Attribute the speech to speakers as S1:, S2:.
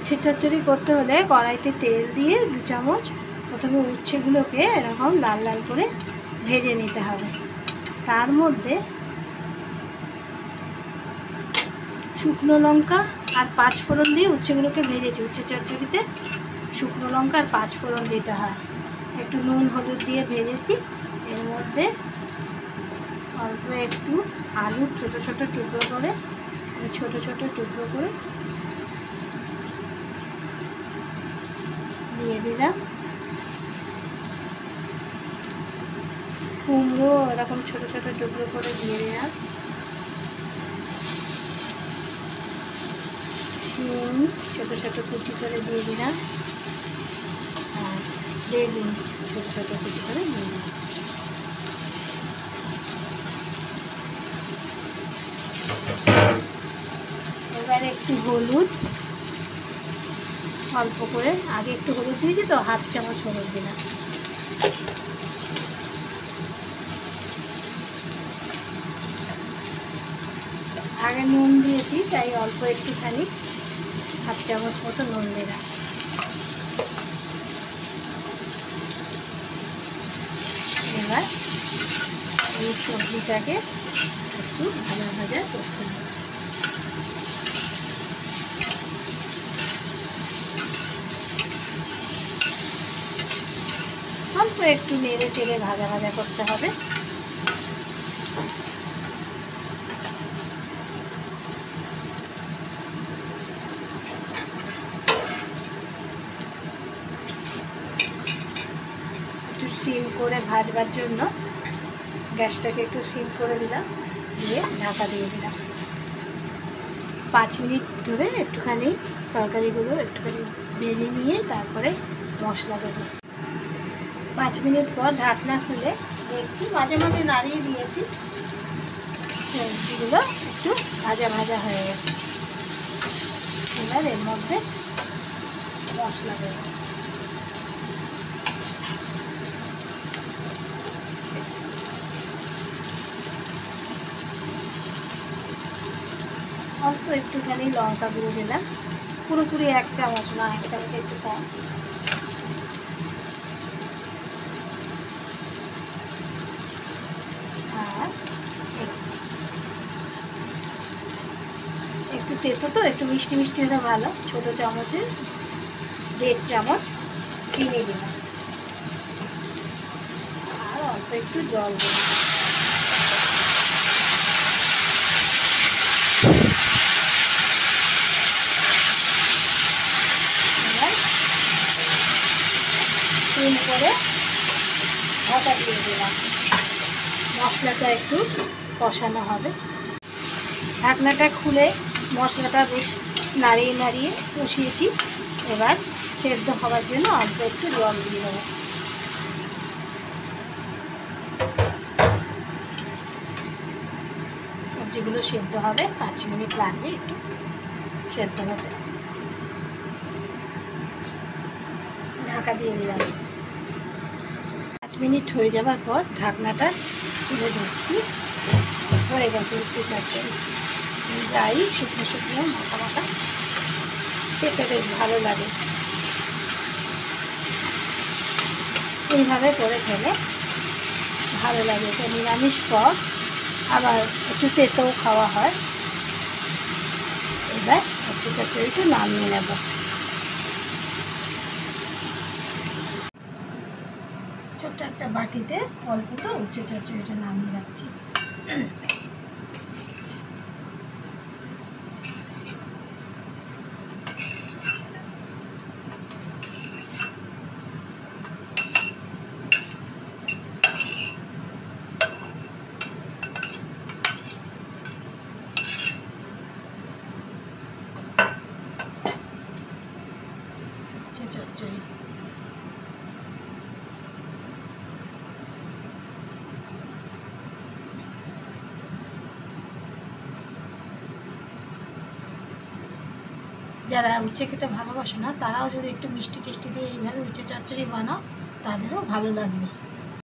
S1: উচ্ছে চচ্চড়ি করতে হলে কড়াইতে তেল দিয়ে 2 চামচ প্রথমে উচ্ছেগুলোকে এরকম লাল লাল করে ভেজে নিতে হবে। তার মধ্যে শুকনো লঙ্কা আর 5 ফোড়ন দিয়ে উচ্ছেগুলোকে ভেজেছি। উচ্ছে চচ্চড়িতে শুকনো লঙ্কা আর 5 ফোড়ন দিতে হয়। একটু নুন হলুদ দিয়ে ভেজেছি। এর মধ্যে অল্প একটু আলু ছোট ছোট টুকরো করে দিয়ে দিলাম। কুমড়ো এরকম ছোট ছোট টুকরো করে দিয়ে দিলাম। শিম ছোট ছোট কুচি করে দিয়ে দিলাম। আর বেগুন ছোট ছোট কুচি করে দিয়ে দিলাম। এবার একটু হলুদ অল্প করে, আগে একটু হলুদ দিয়েছি তো, 1/2 চামচ হলুদ দিলাম। আগে নুন দিয়েছি তাই অল্প একটুখানি 1/2 চামচ মতো নুন দিলাম। এবার এই সবজিটাকে একটু ভাজা ভাজা করতে হবে। অল্প একটু নেড়ে চেড়ে ভাজা ভাজা করতে হবে। একটু সিম করে ভাজবার জন্য গ্যাসটাকে একটু সিম করে দিলাম, দিয়ে ঢাকা দিয়ে দিলাম। 5 মিনিট ধরে একটুখানি তরকারিগুলো একটুখানি ভেজে নিয়ে তারপরে মশলা দেবো। 5 মিনিট পর ঢাকনা খুলে দেখছি, মাঝে মাঝে নাড়িয়ে দিয়েছি, সবজিগুলো একটু ভাজা ভাজা হয়ে গেছে। এবার এর মধ্যে মশলা দেবো। অল্প একটুখানি লঙ্কা গুঁড়ো দিলাম, পুরোপুরি 1 চামচ না, 1 চামচ একটু কম। আর একটু তেতো তো, একটু মিষ্টি মিষ্টি হলে ভালো, ছোটো চামচে 1.5 চামচ চিনি দিলাম। আর অল্প একটু জল দিলাম। করে ঢাকা দিয়ে দিলাম। মশলাটা একটু কষানো হবে। ঢাকনাটা খুলে মশলাটা বেশ নাড়িয়ে নাড়িয়ে কষিয়েছি। এবার সেদ্ধ হওয়ার জন্য অল্প একটু জল দিয়ে দেবো। সবজিগুলো সেদ্ধ হবে, 5 মিনিট লাগবে একটু সেদ্ধ হতে। ঢাকা দিয়ে দিলাম। 5 মিনিট হয়ে যাবার পর ঢাকনাটা তুলে দিচ্ছি। হয়ে গেছে উচ্ছে চচ্চড়ি। যাই শুকনো শুকনো মাখা মাখা, খেতে বেশ ভালো লাগে। এইভাবে করে খেলে ভালো লাগে। এটা নিরামিষ পদ, আবার একটু তেতেও খাওয়া হয়। এবার উচ্ছে চচ্চড়িটা নামিয়ে নেব। ছোট্ট একটা বাটিতে অল্প তো উচ্ছে চচ্চড়িটা নামিয়ে রাখছি। চচ্চড়ি যারা উচ্ছে খেতে ভালোবাসে না, তারাও যদি একটু মিষ্টি টেস্টি দিয়ে এইভাবে উচ্ছে চচ্চড়ি বানাও, তাদেরও ভালো লাগবে।